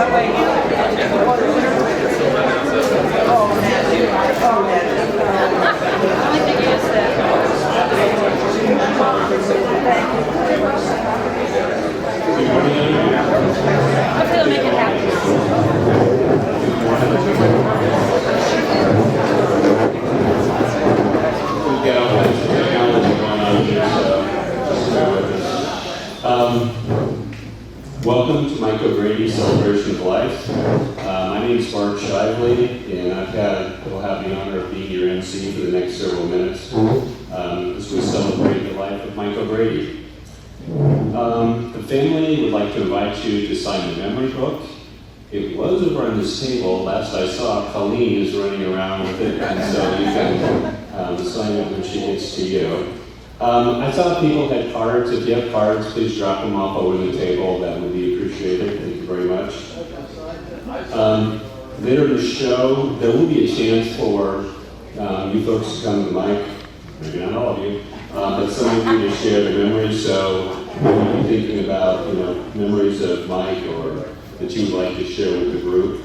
Hopefully they'll make it happen. We've got all kinds of technology going on here, so just bear with us. Welcome to Mike O'Grady Celebration of Life. My name is Mark Shively, and we'll have the honor of being your MC for the next several minutes as we celebrate the life of Mike O'Grady. The family would like to invite you to sign the memory book. It was over on this table. Last I saw, Colleen is running around with it, and so you can sign it when she gets to you. I thought people had cards. If you have cards, please drop them off over the table. That would be appreciated. Thank you very much. Later in the show, there will be a chance for you folks to come to Mike, maybe not all of you, but some of you to share the memories. So if you're thinking about memories of Mike or that you would like to share with the group.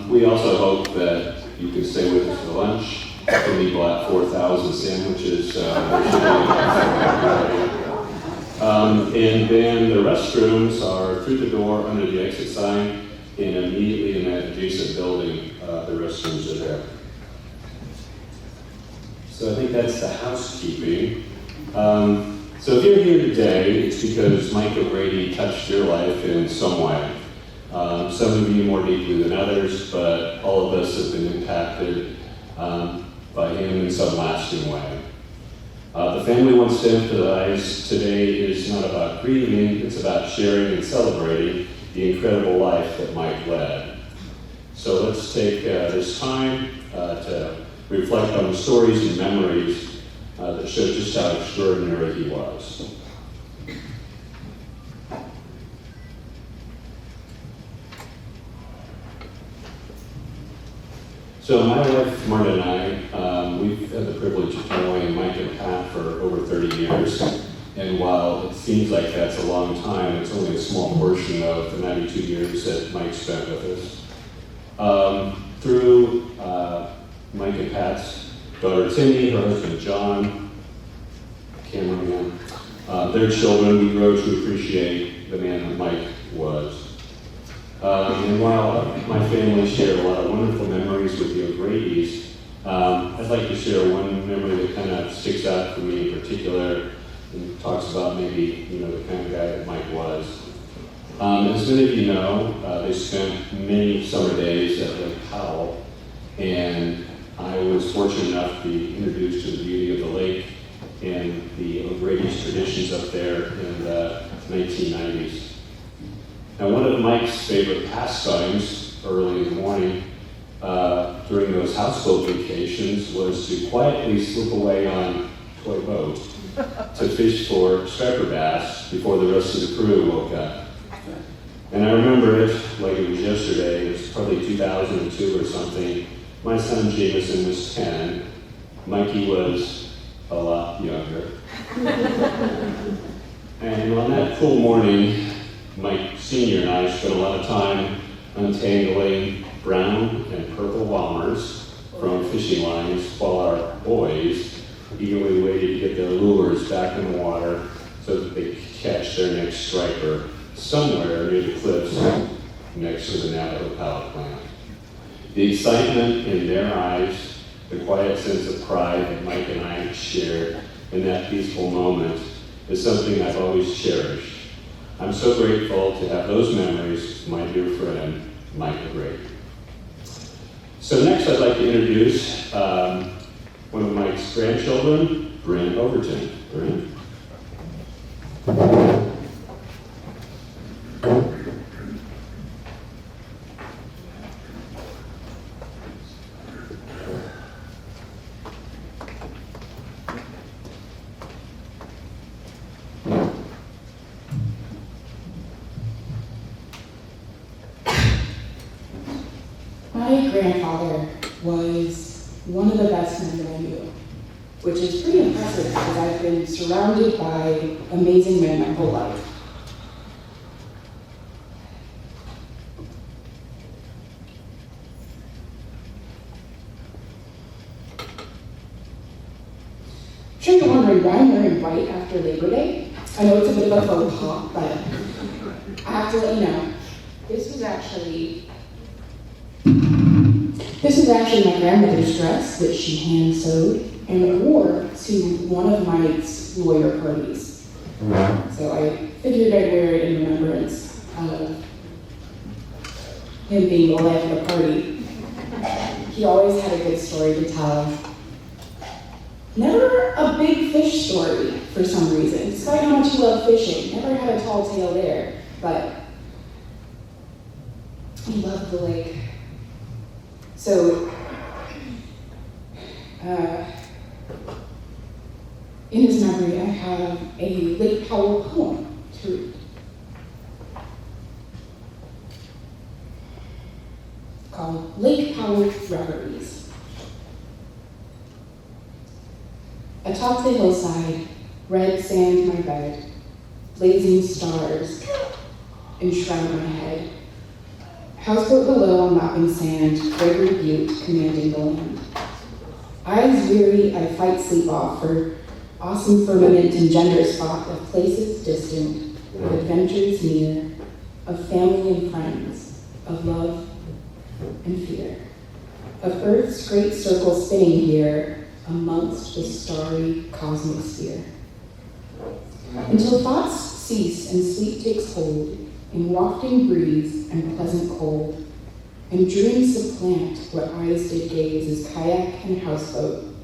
We also hope that you can stay with us for lunch. We bought 4,000 sandwiches. And then the restrooms are through the door under the exit sign, and immediately in that adjacent building, the restrooms are there. So I think that's the housekeeping. So if you're here today, it's because Mike O'Grady touched your life in some way. Some of you more deeply than others, but all of us have been impacted by him in some lasting way. The family wants to emphasize today is not about grieving, it's about sharing and celebrating the incredible life that Mike led. So let's take this time to reflect on the stories and memories that show just how extraordinary he was. So my wife, Marta, and I, we've had the privilege of knowing Mike and Pat for over 30 years. And while it seems like that's a long time, it's only a small portion of the 92 years that Mike spent with us. Through Mike and Pat's daughter Timmy, her husband John, cameraman, their children, we grow to appreciate the man that Mike was. And while my family shared a lot of wonderful memories with the O'Grady's, I'd like to share one memory that kind of sticks out for me in particular and talks about maybe the kind of guy that Mike was. As many of you know, they spent many summer days at Lake Powell, and I was fortunate enough to be introduced to the beauty of the lake and the O'Grady's traditions up there in the 1990s. Now, one of Mike's favorite pastimes early in the morning during those houseboat vacations was to quietly slip away on a toy boat to fish for striper bass before the rest of the crew woke up. And I remember it like it was yesterday. It was probably 2002 or something. My son Jameson was 10. Mikey was a lot younger. And on that cool morning, Mike Sr. and I spent a lot of time untangling brown and purple bombers from fishing lines while our boys eagerly waited to get their lures back in the water so that they could catch their next striper somewhere near the cliffs next to the Navajo power plant. The excitement in their eyes, the quiet sense of pride that Mike and I shared in that peaceful moment is something I've always cherished. I'm so grateful to have those memories with my dear friend, Mike O'Grady. So next I'd like to introduce one of Mike's grandchildren, Bryn Overton. Bryn. My grandfather was one of the best men that I knew, which is pretty impressive because I've been surrounded by amazing men my whole life. wondering why I'm wearing white after Labor Day. I know it's a bit of a faux pas, but I have to let you know. This was actually my grandmother's dress that she hand sewed and wore to one of Mike's lawyer parties. So I figured I'd wear it in remembrance of him being the life of the party. He always had a good story to tell. Never a big fish story for some reason, despite how much he loved fishing. Never had a tall tale there, but he loved the lake. So, in his memory, I have a Lake Powell poem to read. Called Lake Powell Reveries. Atop the hillside, red sand my bed, blazing stars enshroud my head. Houseboat below on lapping sand, Gregory Butte commanding the land. Eyes weary, I fight sleep off for awesome firmament and gender spot of places distant, of adventures near, of family and friends, of love and fear, of Earth's great circle spinning here amongst the starry cosmic sphere. Until thoughts cease and sleep takes hold in wafting breeze and pleasant cold, and dreams supplant what eyes did gaze as kayak and houseboat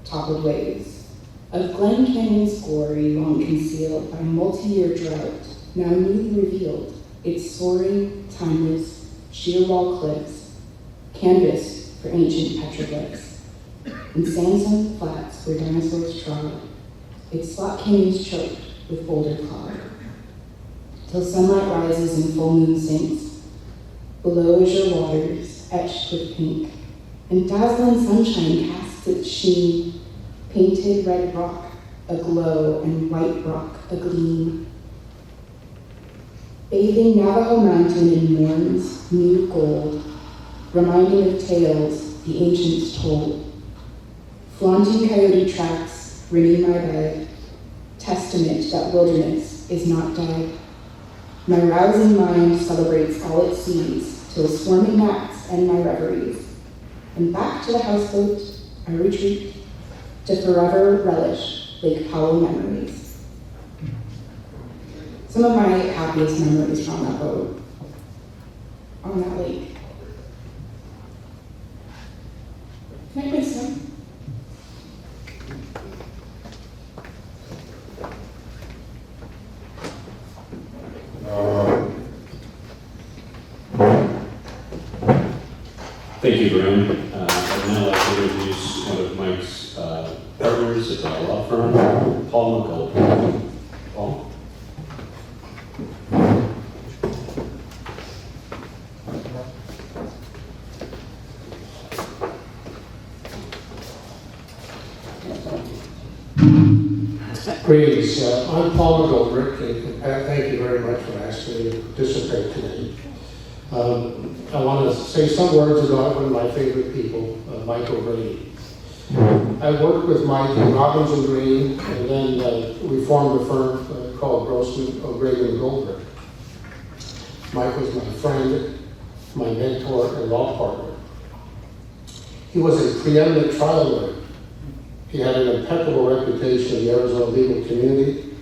toppled waves, of Glen Canyon's glory long concealed by multi-year drought, now newly revealed, its soaring, timeless, sheer wall cliffs, canvas for ancient petroglyphs, and sandstone flats where dinosaurs trod, its slot canyons choked with boulder clod, till sunlight rises and full moon sinks, below azure waters etched with pink, and dazzling sunshine casts its sheen, painted red rock aglow and white rock agleam. Bathing Navajo Mountain in morn's new gold, reminding of tales the ancients told. Flaunting coyote tracks, ringing my bed, testament that wilderness is not dead. My rousing mind celebrates all it sees, till swarming gnats end my reveries. And back to the houseboat I retreat, to forever relish Lake Powell memories. Some of my happiest memories from that boat, on that lake. Can I play some? Thank you, Graham. I'd now like to introduce one of Mike's partners at our law firm, Paul McGold. Paul? Greetings. I'm Paul McGoldrick, and thank you very much for asking me to participate today. I want to say some words about one of my favorite people, Mike O'Grady. I worked with Mike in Robbins and Green, and then we formed a firm called Grossman, O'Grady and Goldberg. Mike was my friend, my mentor, and law partner. He was a preeminent trial lawyer. He had an impeccable reputation in the Arizona legal community.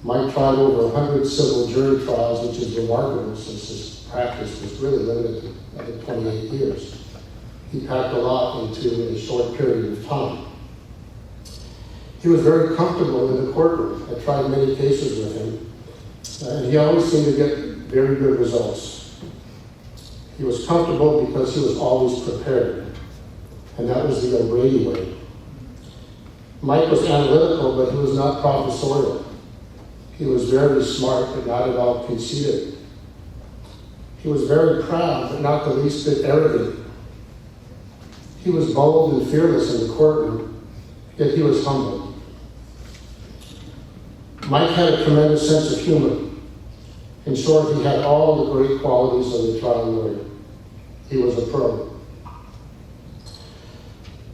Mike tried over 100 civil jury trials, which is remarkable since his practice was really limited to 28 years. He packed a lot into a short period of time. He was very comfortable in the courtroom. I tried many cases with him, and he always seemed to get very good results. He was comfortable because he was always prepared, and that was the O'Grady way. Mike was analytical, but he was not professorial. He was very smart, but not at all conceited. He was very proud, but not the least bit arrogant. He was bold and fearless in the courtroom, yet he was humble. Mike had a tremendous sense of humor. In short, he had all the great qualities of a trial lawyer. He was a pro.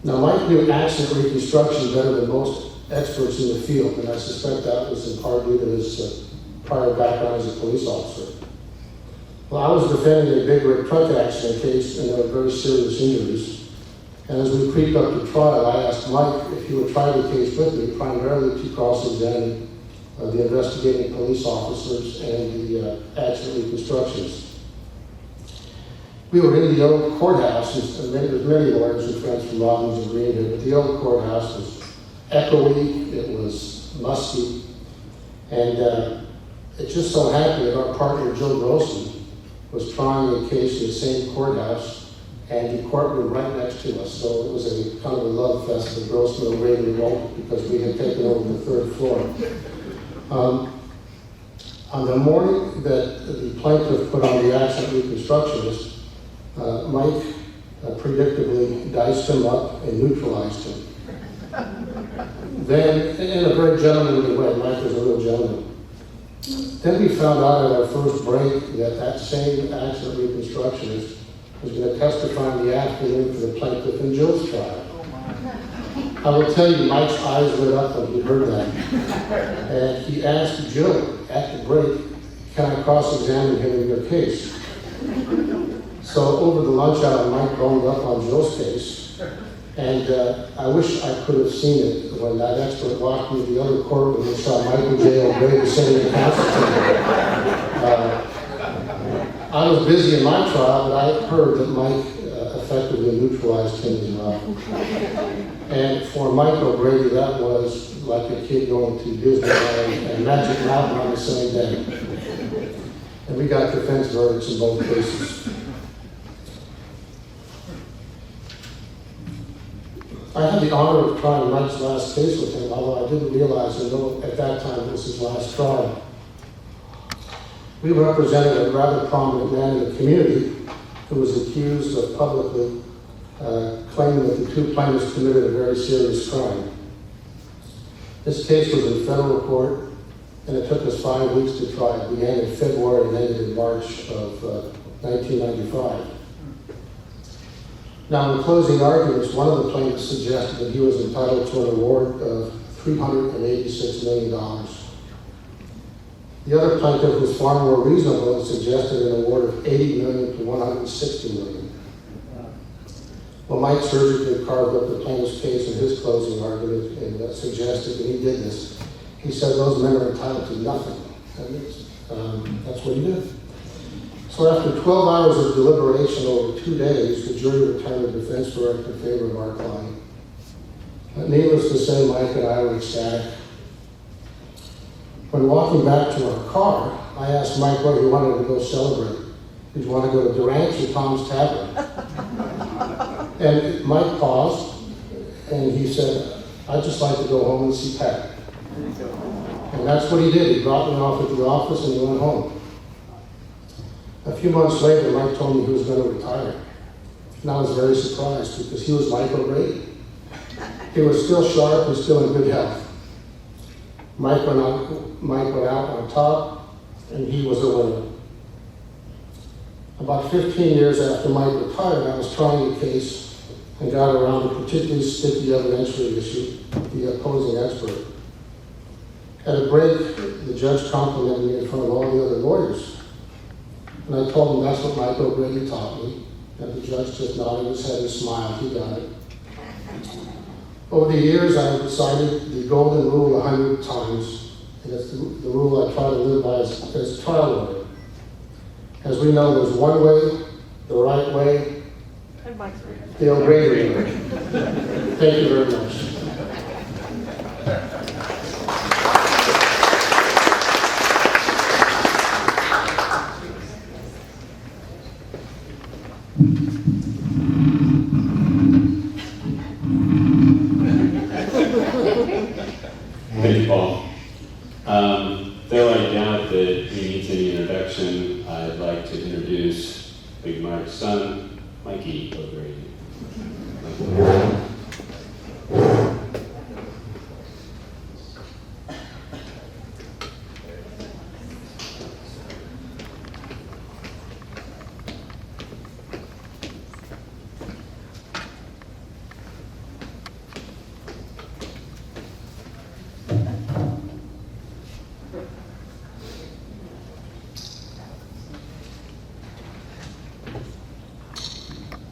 Now, Mike knew accident reconstruction better than most experts in the field, and I suspect that was in part due to his prior background as a police officer. Well, I was defending a big rig truck accident case, and there were very serious injuries. And as we creeped up to trial, I asked Mike if he would try the case with me, primarily to cross-examine the investigating police officers and the accident reconstructionists. We were in the old courthouse, and there was many lawyers and friends from Robbins and Greenwood, but the old courthouse was echoey, it was musty, and it just so happened that our partner Joe Grossman was trying a case in the same courthouse and the courtroom right next to us. So it was a kind of a love fest with Grossman and Ray Remote because we had taken over the third floor. On the morning that the plaintiff put on the accident reconstructionist, Mike predictably diced him up and neutralized him. Then, in a very gentlemanly way, Mike was a real gentleman. Then we found out at our first break that that same accident reconstructionist was going to testify in the afternoon for the plaintiff in Joe's trial. I will tell you, Mike's eyes lit up when he heard that. And he asked Joe at the break, can I cross-examine him in your case? So over the lunch hour, Mike boned up on Joe's case. And I wish I could have seen it when that expert walked into the other courtroom and saw Michael J. O'Grady sitting in the counsel table. I was busy in my trial, but I heard that Mike effectively neutralized him as well. And for Mike O'Grady, that was like a kid going to Disneyland and Magic Mountain on the same day. And we got defense verdicts in both cases. I had the honor of trying Mike's last case with him, although I didn't realize at that time it was his last trial. We represented a rather prominent man in the community who was accused of publicly claiming that the two plaintiffs committed a very serious crime. This case was in federal court, and it took us 5 weeks to try. It began in February and ended in March of 1995. Now, in the closing arguments, one of the plaintiffs suggested that he was entitled to an award of $386 million. The other plaintiff was far more reasonable and suggested an award of $80 million to $160 million. Well, Mike surgically carved up the plaintiff's case in his closing argument and suggested that he did this. He said those men are entitled to nothing. And that's what he did. So after 12 hours of deliberation over 2 days, the jury returned a defense verdict in favor of our client. Needless to say, Mike and I were ecstatic. When walking back to our car, I asked Mike where he wanted to go celebrate. Did you want to go to Durant's or Tom's Tavern? And Mike paused, and he said, I'd just like to go home and see Pat. And that's what he did. He dropped me off at the office and he went home. A few months later, Mike told me he was going to retire. And I was very surprised because he was Mike O'Grady. He was still sharp and still in good health. Mike went out on top, and he was a winner. About 15 years after Mike retired, I was trying a case and got around a particularly sticky evidentiary issue, the opposing expert. At a break, the judge complimented me in front of all the other lawyers. And I told him that's what Mike O'Grady taught me. And the judge just nodded his head and smiled. He got it. Over the years, I have recited the golden rule 100 times. And it's the rule I try to live by as a trial lawyer. As we know, there's one way, the right way, the O'Grady way. Thank you very much. Thank you, Paul. Though I doubt that he needs any introduction, I'd like to introduce Big Mike's son, Mikey O'Grady.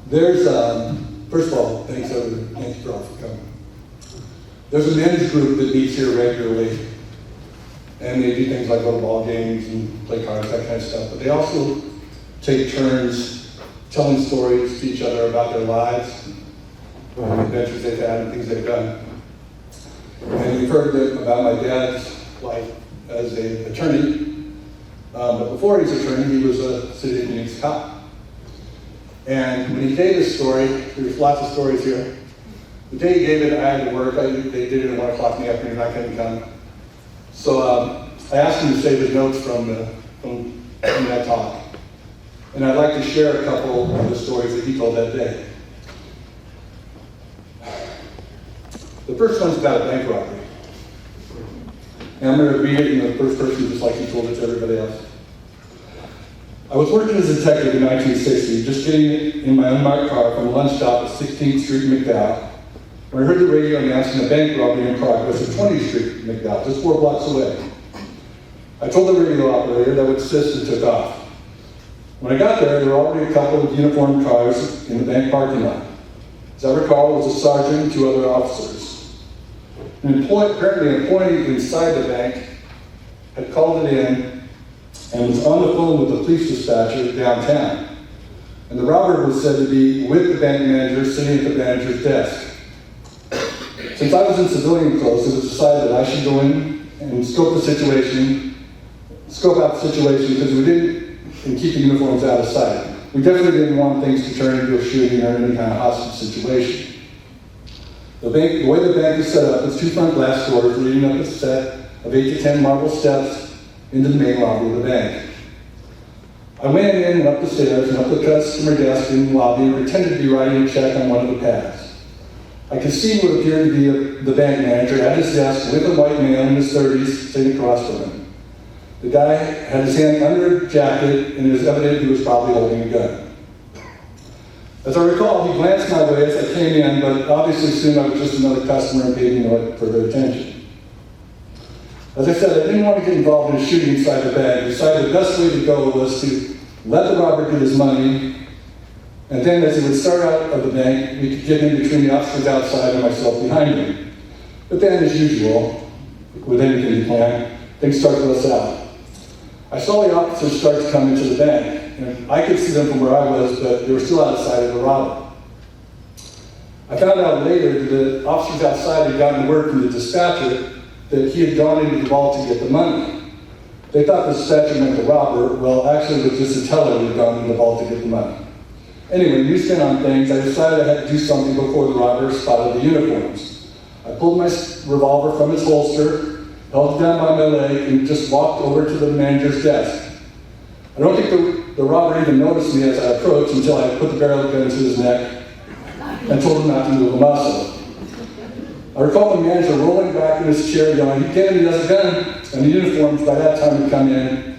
There's, first of all, thanks everyone. Thank you for all for coming. There's a men's group that meets here regularly, and they do things like go to ball games and play cards, that kind of stuff. But they also take turns telling stories to each other about their lives, adventures they've had, and things they've done. And we've heard about my dad's life as an attorney, but before he was an attorney, he was a city of Phoenix cop. And when he gave this story, there's lots of stories here. The day he gave it, I had to work. They did it at 1 o'clock in the afternoon. I couldn't come. So I asked him to save his notes from that talk. And I'd like to share a couple of the stories that he told that day. The first one's about a bank robbery. And I'm going to read it in the first person just like he told it to everybody else. I was working as a detective in 1960, just getting in my unmarked car from a lunch stop at 16th Street in McDowell, when I heard the radio announcing a bank robbery in progress at 20th Street in McDowell, just 4 blocks away. I told the radio operator that would assist and took off. When I got there were already a couple of uniformed cars in the bank parking lot. As I recall, it was a sergeant and 2 other officers. Apparently an employee inside the bank had called it in and was on the phone with the police dispatcher downtown. And the robber was said to be with the bank manager sitting at the manager's desk. Since I was in civilian clothes, it was decided that I should go in and scope out the situation because we didn't keep the uniforms out of sight. We definitely didn't want things to turn into a shooting or any kind of hostage situation. The way the bank is set up is 2 front glass doors leading up a set of 8 to 10 marble steps into the main lobby of the bank. I went in and up the stairs and up the customer desk in the lobby and pretended to be writing a check on one of the pads. I could see what appeared to be the bank manager at his desk with a white male in his 30s sitting across from him. The guy had his hand under a jacket and it was evident he was probably holding a gun. As I recall, he glanced my way as I came in, but obviously soon I was just another customer and paid no further attention. As I said, I didn't want to get involved in a shooting inside the bank. I decided the best way to go was to let the robber get his money, and then as he would start out of the bank, we could get in between the officers outside and myself behind him. But then, as usual, with anything you plan, things start to go south. I saw the officers start to come into the bank, and I could see them from where I was, but they were still out of sight of the robber. I found out later that the officers outside had gotten word from the dispatcher that he had gone into the vault to get the money. They thought the dispatcher meant the robber. Well, actually it was just a teller who had gone into the vault to get the money. Anyway, you spin on things, I decided I had to do something before the robber spotted the uniforms. I pulled my revolver from its holster, held it down by my leg, and just walked over to the manager's desk. I don't think the robber even noticed me as I approached until I put the barrel of the gun to his neck and told him not to move a muscle. I recall the manager rolling back in his chair yelling, "He can't, he has a gun!" And the uniforms by that time had come in,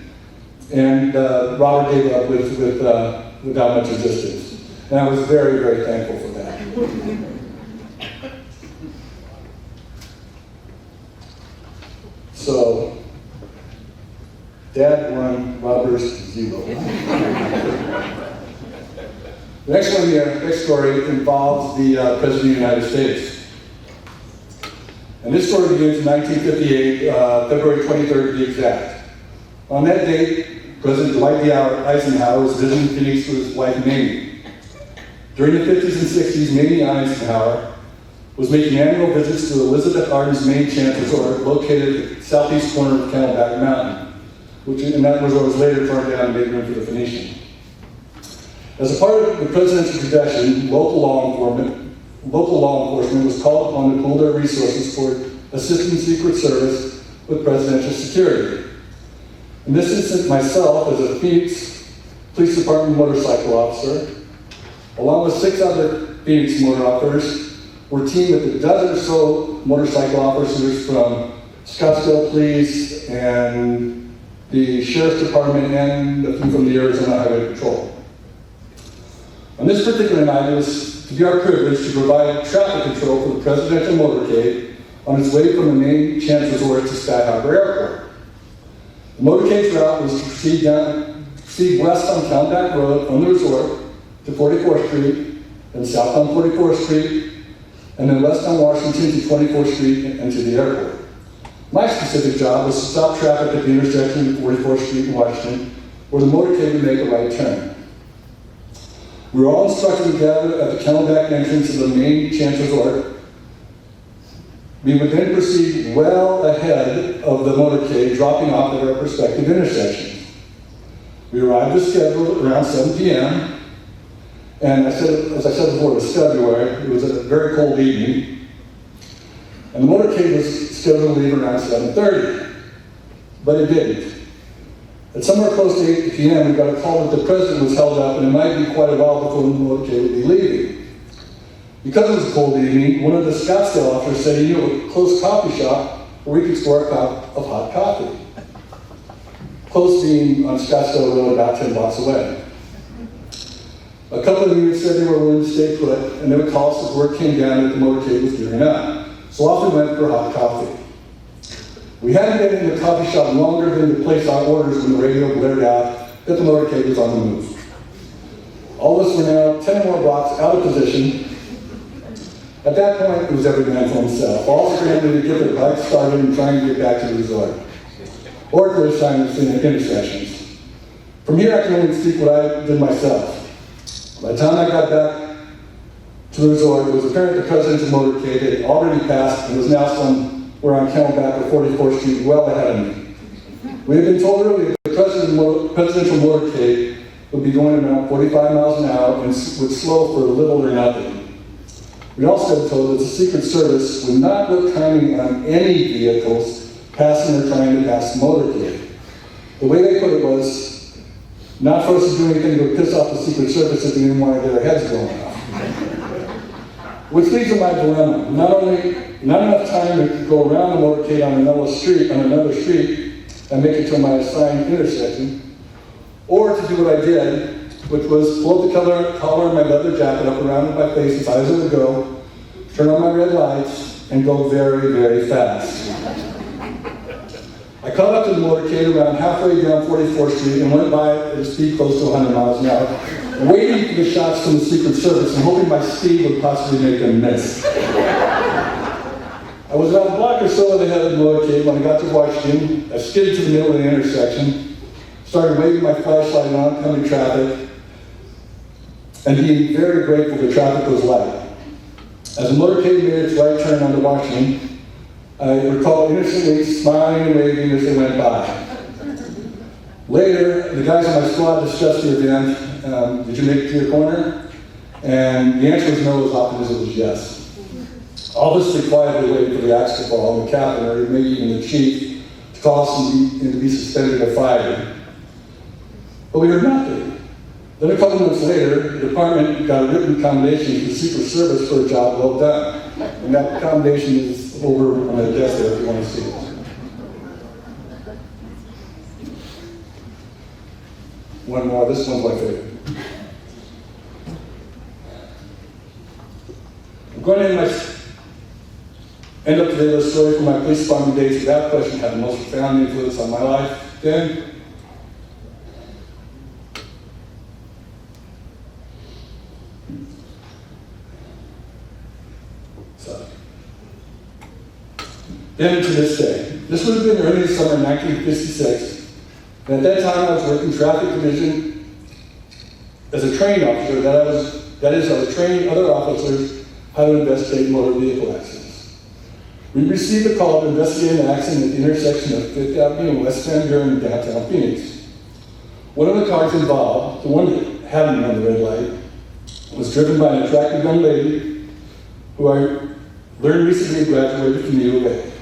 and Robert gave up without much resistance. And I was very, very thankful for that. So, Dad 1, robbers 0. The next one here, next story, involves the President of the United States. And this story begins in 1958, February 23rd to be exact. On that date, President Dwight D. Eisenhower was visiting Phoenix with his wife Mamie. During the 50s and 60s, Mamie Eisenhower was making annual visits to Elizabeth Arden's main chance resort located at the southeast corner of Camelback Mountain, and that resort was later torn down and made room for the Phoenician. As a part of the president's tradition, local law enforcement was called upon to pool their resources for assisting Secret Service with presidential security. In this instance, myself, as a Phoenix Police Department motorcycle officer, along with 6 other Phoenix motor officers, were teamed with a dozen or so motorcycle officers from Scottsdale Police and the Sheriff's Department and a few from the Arizona Highway Patrol. On this particular night, it was to be our privilege to provide traffic control for the presidential motorcade on its way from the main chance resort to Sky Harbor Airport. The motorcade's route was to proceed west on Camelback Road from the resort to 44th Street then south on 44th Street, and then west on Washington to 24th Street and to the airport. My specific job was to stop traffic at the intersection of 44th Street and Washington, where the motorcade would make a right turn. We were all instructed to gather at the Camelback entrance of the main Chance Resort. We would then proceed well ahead of the motorcade, dropping off at our respective intersections. We arrived as scheduled around 7 p.m., and as I said before, it was February. It was a very cold evening, and the motorcade was scheduled to leave around 7:30, but it didn't. At somewhere close to 8 p.m., we got a call that the president was held up, and it might be quite a while before the motorcade would be leaving. Because it was a cold evening, one of the Scottsdale officers said he knew a close coffee shop where we could score a cup of hot coffee. Close being on Scottsdale Road, about 10 blocks away. A couple of units said they were willing to stay put, and they would call us as word came down that the motorcade was gearing up. So off we went for hot coffee. We hadn't been in the coffee shop longer than to place our orders when the radio blared out that the motorcade was on the move. All of us were now 10 more blocks out of position. At that point, it was every man for himself, all scrambling to get their bikes started and trying to get back to the resort, or to their signs in the intersections. From here, I can only speak what I did myself. By the time I got back to the resort, it was apparent the president's motorcade had already passed and was now somewhere on Camelback or 44th Street, well ahead of me. We had been told earlier that the presidential motorcade would be going around 45 miles an hour and would slow for little or nothing. We also had told that the Secret Service would not look kindly on any vehicles passing or trying to pass the motorcade. The way they put it was, not for us to do anything but piss off the Secret Service if they didn't want to get their heads going off. Which leads to my dilemma. Not enough time to go around the motorcade on another street, and make it to my assigned intersection, or to do what I did, which was pull up the collar of my leather jacket up around my face as high as it would go, turn on my red lights, and go very, very fast. I caught up to the motorcade around halfway down 44th Street and went by at a speed close to 100 miles an hour, waiting for the shots from the Secret Service and hoping my speed would possibly make them miss. I was about a block or so ahead of the motorcade when I got to Washington. I skidded to the middle of the intersection, started waving my flashlight on oncoming traffic, and being very grateful the traffic was light. As the motorcade made its right turn onto Washington, I recall innocently smiling and waving as they went by. Later, the guys on my squad discussed the event. Did you make it to your corner? And the answer was no as often as it was yes. All of us stayed quietly waiting for the axe to fall, and the captain, or maybe even the chief, to call us and to be suspended or fired. But we heard nothing. Then a couple minutes later, the department got a written commendation from the Secret Service for a job well done. And that commendation is over on the desk there if you want to see it. One more, this one's my favorite. I'm going to end up today with a story from my police department days without question had the most profound influence on my life then. Then to this day. This would have been early summer 1956. And at that time I was working traffic division as a trained officer. That is, I was training other officers how to investigate motor vehicle accidents. We received a call to investigate an accident at the intersection of 5th Avenue and West Van Buren in downtown Phoenix. One of the cars involved, the one that hadn't run the red light, was driven by an attractive young lady who I learned recently graduated from the U of A.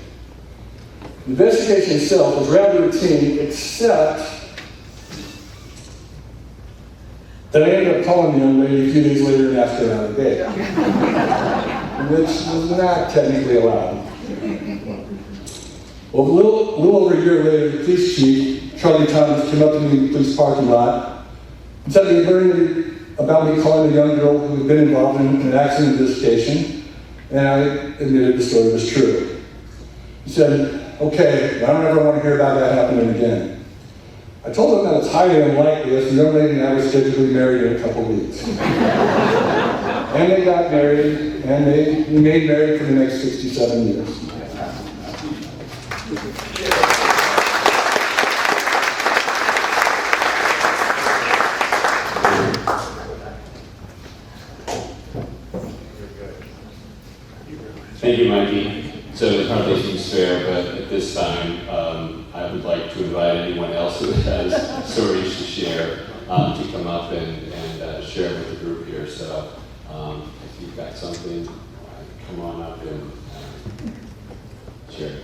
The investigation itself was rather routine, except that I ended up calling the young lady a few days later and asked her out of date, which was not technically allowed. Well, a little over a year later, the police chief, Charlie Thomas, came up to me in the police parking lot and said he had learned about me calling a young girl who had been involved in an accident investigation, and I admitted the story was true. He said, okay, I don't ever want to hear about that happening again. I told him that it's highly unlikely, as the young lady and I were scheduled to be married in a couple weeks. And they got married, and they remained married for the next 67 years. Thank you, Mikey. So it probably seems fair, but at this time, I would like to invite anyone else who has stories to share to come up and share with the group here. So if you've got something, come on up and share.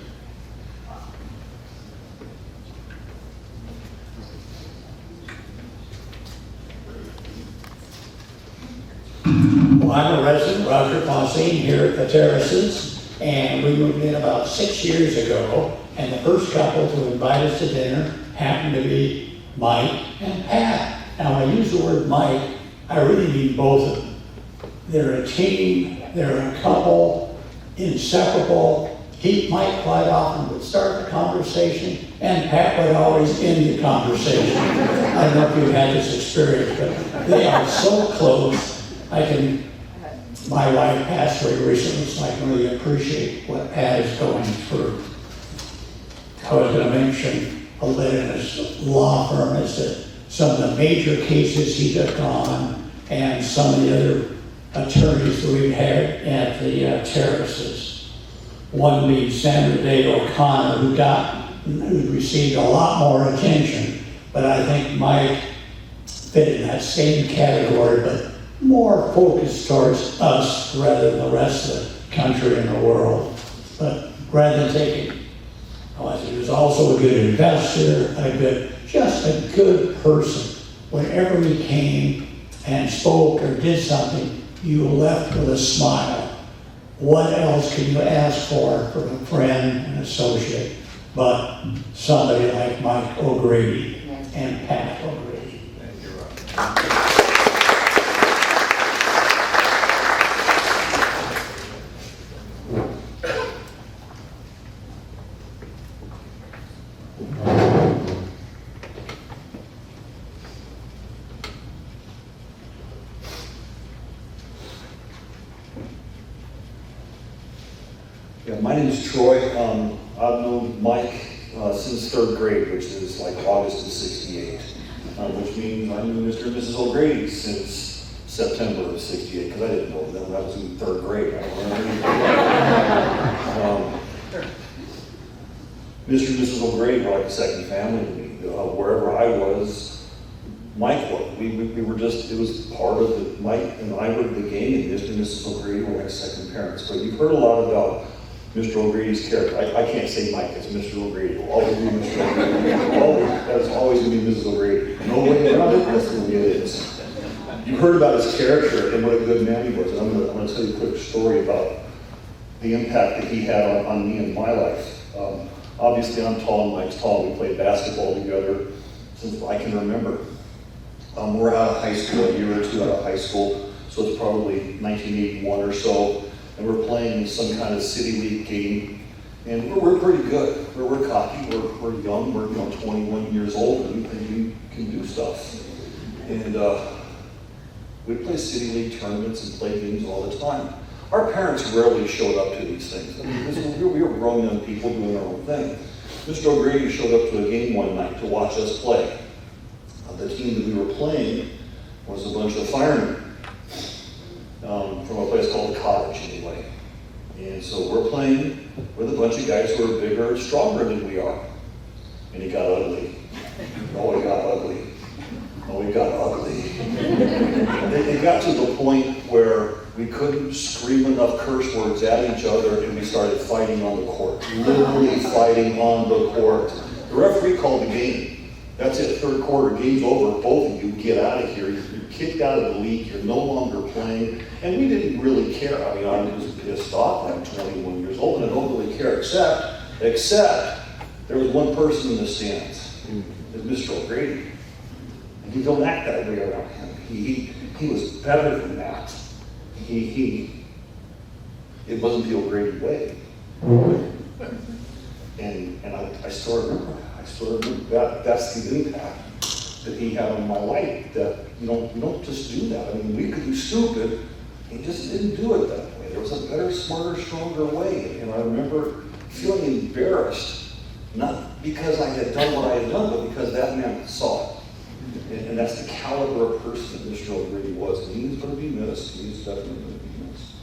Well, I'm a resident, Roger Fontaine, here at the Terraces, and we moved in about 6 years ago, and the first couple to invite us to dinner happened to be Mike and Pat. Now, when I use the word Mike, I really mean both of them. They're a team, they're a couple, inseparable. Mike quite often would start the conversation, and Pat would always end the conversation. I don't know if you've had this experience, but they are so close. My wife passed away recently, so I can really appreciate what Pat is going through. I was going to mention a lid in his law firm as to some of the major cases he took on and some of the other attorneys that we've had at the Terraces. One being Sandra Day O'Connor, who received a lot more attention, but I think Mike fit in that same category, but more focused towards us rather than the rest of the country and the world. But rather than taking, he was also a good investor, just a good person. Whenever he came and spoke or did something, you left with a smile. What else can you ask for from a friend and associate but somebody like Mike O'Grady and Pat O'Grady? Thank you, Rob. My name is Troy. I've known Mike since 3rd grade, which is like August of '68, which means I knew Mr. and Mrs. O'Grady since September of '68, because I didn't know them. I was in 3rd grade. I Mr. and Mrs. O'Grady were like a second family to me. Wherever I was, Mike was. We were just, it was part of the, Mike and I were the gang, and Mr. and Mrs. O'Grady were like second parents. But you've heard a lot about Mr. O'Grady's character. I can't say Mike, it's Mr. O'Grady. It will always be Mr. O'Grady. That's always going to be Mrs. O'Grady. No way around it, that's the way it is. You've heard about his character and what a good man he was. And I'm going to tell you a quick story about the impact that he had on me and my life. Obviously, I'm tall and Mike's tall. We played basketball together since I can remember. We're out of high school, a year or two out of high school, so it's probably 1981 or so. And we're playing some kind of city league game, and we're pretty good. We're cocky, we're young, we're 21 years old, and we think we can do stuff. And we play city league tournaments and play games all the time. Our parents rarely showed up to these things. I mean, we were grown young people doing our own thing. Mr. O'Grady showed up to a game one night to watch us play. The team that we were playing was a bunch of firemen. From a place called the Cottage, anyway. And so we're playing with a bunch of guys who are bigger and stronger than we are. And it got ugly. Oh, it got ugly. Oh, it got ugly. It got to the point where we couldn't scream enough curse words at each other, and we started fighting on the court. Literally fighting on the court. The referee called the game. That's it, 3rd quarter, game's over. Both of you get out of here. You're kicked out of the league. You're no longer playing. And we didn't really care. I mean, I was pissed off. I'm 21 years old and I don't really care, except there was one person in the stands. It was Mr. O'Grady. And you don't act that way around him. He was better than that. It wasn't the O'Grady way. And I sort of that's the impact that he had on my life, that you don't just do that. I mean, we could be stupid He just didn't do it that way. There was a better, smarter, stronger way. And I remember feeling embarrassed, not because I had done what I had done, but because that man saw it. And that's the caliber of person that Mr. O'Grady was. And he's going to be missed. He's definitely going to be missed.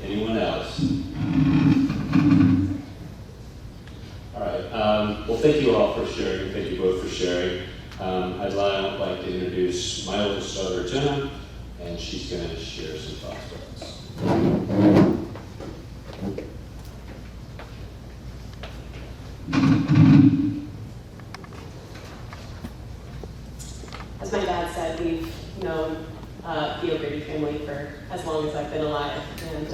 Anyone else? All right. Well, thank you all for sharing. Thank you both for sharing. I'd like to introduce my oldest daughter, Jenna, and she's going to share some thoughts with us. As my dad said, we've known the O'Grady family for as long as I've been alive, and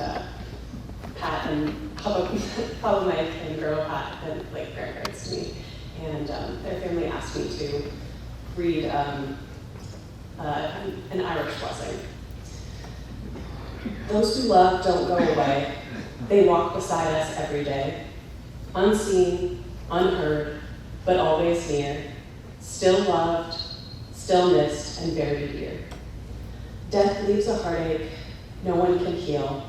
Pat and Papa Mike and Girl Pat have been like grandparents to me, and their family asked me to read an Irish blessing. Those who love don't go away. They walk beside us every day, unseen, unheard, but always near, still loved, still missed, and very dear. Death leaves a heartache no one can heal.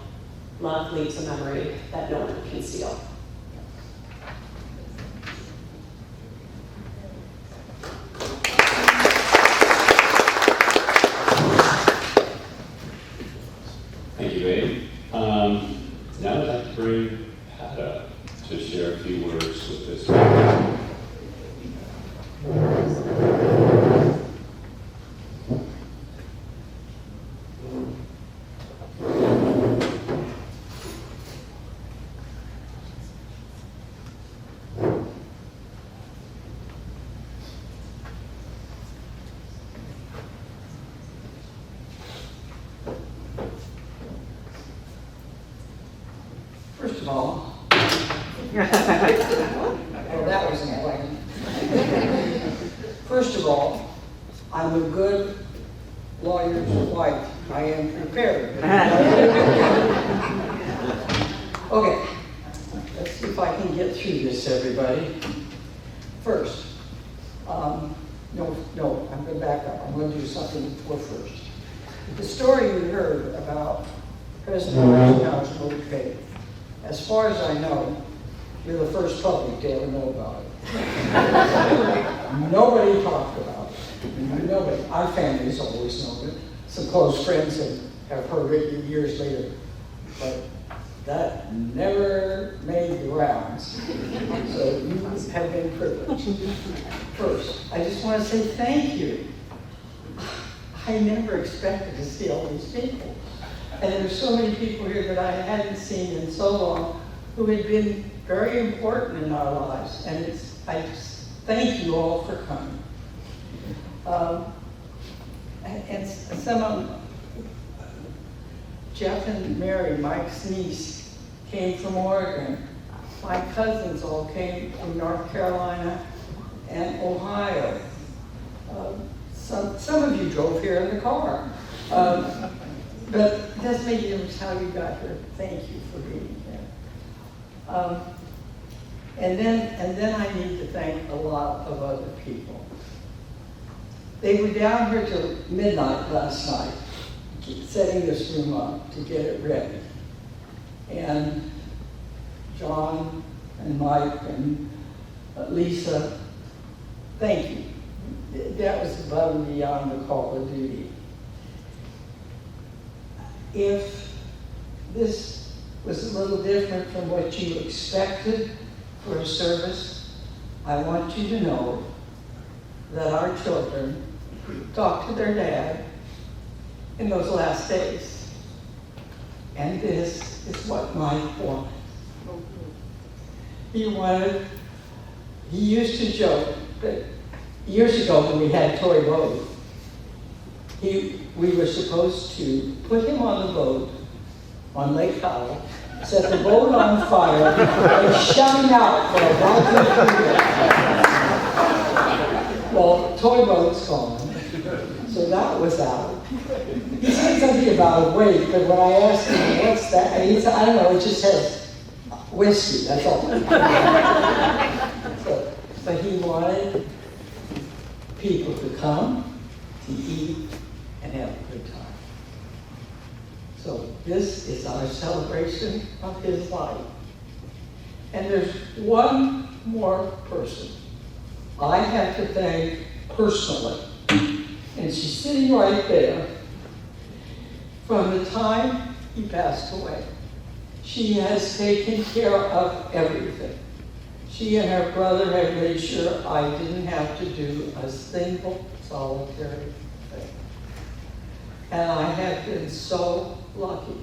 Love leaves a memory that no one can steal. Thank you, Babe. Now I'd like to bring Pat up to share a few words with this group. First of all, well, that wasn't planned. First of all, I'm a good lawyer's wife. I am prepared. Okay, let's see if I can get through this, everybody. First, no, I'm going to back up. I'm going to do something before first. The story you heard about President Eisenhower's motivation. As far as I know, you're the first public to ever know about it. Nobody talked about it. Nobody. Our family's always known it. Some close friends have heard it years later. But that never made the rounds. So you have been privileged. First, I just want to say thank you. I never expected to see all these people. And there's so many people here that I hadn't seen in so long who had been very important in our lives. And I just thank you all for coming. And some of them, Jeff and Mary, Mike's niece, came from Oregon. My cousins all came from North Carolina and Ohio. Some of you drove here in the car. But it doesn't make any difference how you got here. Thank you for being here. And then I need to thank a lot of other people. They were down here till midnight last night, setting this room up to get it ready. And John and Mike and Lisa, thank you. That was above and beyond the call of duty. If this was a little different from what you expected for a service, I want you to know that our children talked to their dad in those last days. And this is what Mike wanted. He used to joke that years ago when we had Toy Road, we were supposed to put him on the boat on Lake Powell, set the boat on fire, and shut him out for about 2 years. Well, Toy Boat's gone, so that was out. He said something about a weight, but when I asked him, what's that? And he said, I don't know, it just says whiskey, that's all. But he wanted people to come, to eat, and have a good time. So this is our celebration of his life. And there's one more person I have to thank personally, and she's sitting right there. From the time he passed away, she has taken care of everything. She and her brother have made sure I didn't have to do a single solitary thing. And I have been so lucky.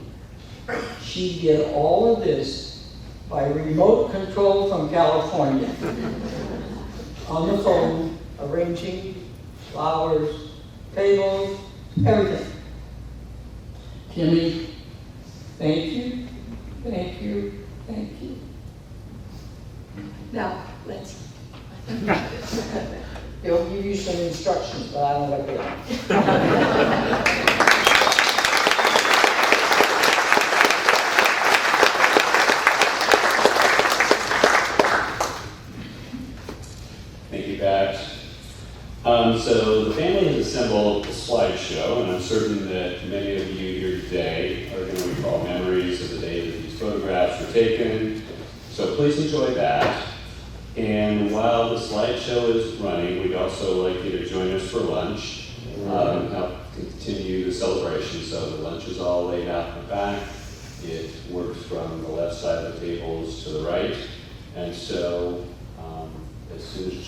She did all of this by remote control from California. On the phone, arranging flowers, tables, everything. Kimmy, thank you, thank you, thank you. Now, let's. They'll give you some instructions, but I don't know what they are. Thank you, Pat. So the family has assembled a slideshow, and I'm certain that many of you here today are going to recall memories of the day that these photographs were taken. So please enjoy that. And while the slideshow is running, we'd also like you to join us for lunch and help continue the celebration. So the lunch is all laid out in the back. It works from the left side of the tables to the right. And so as soon as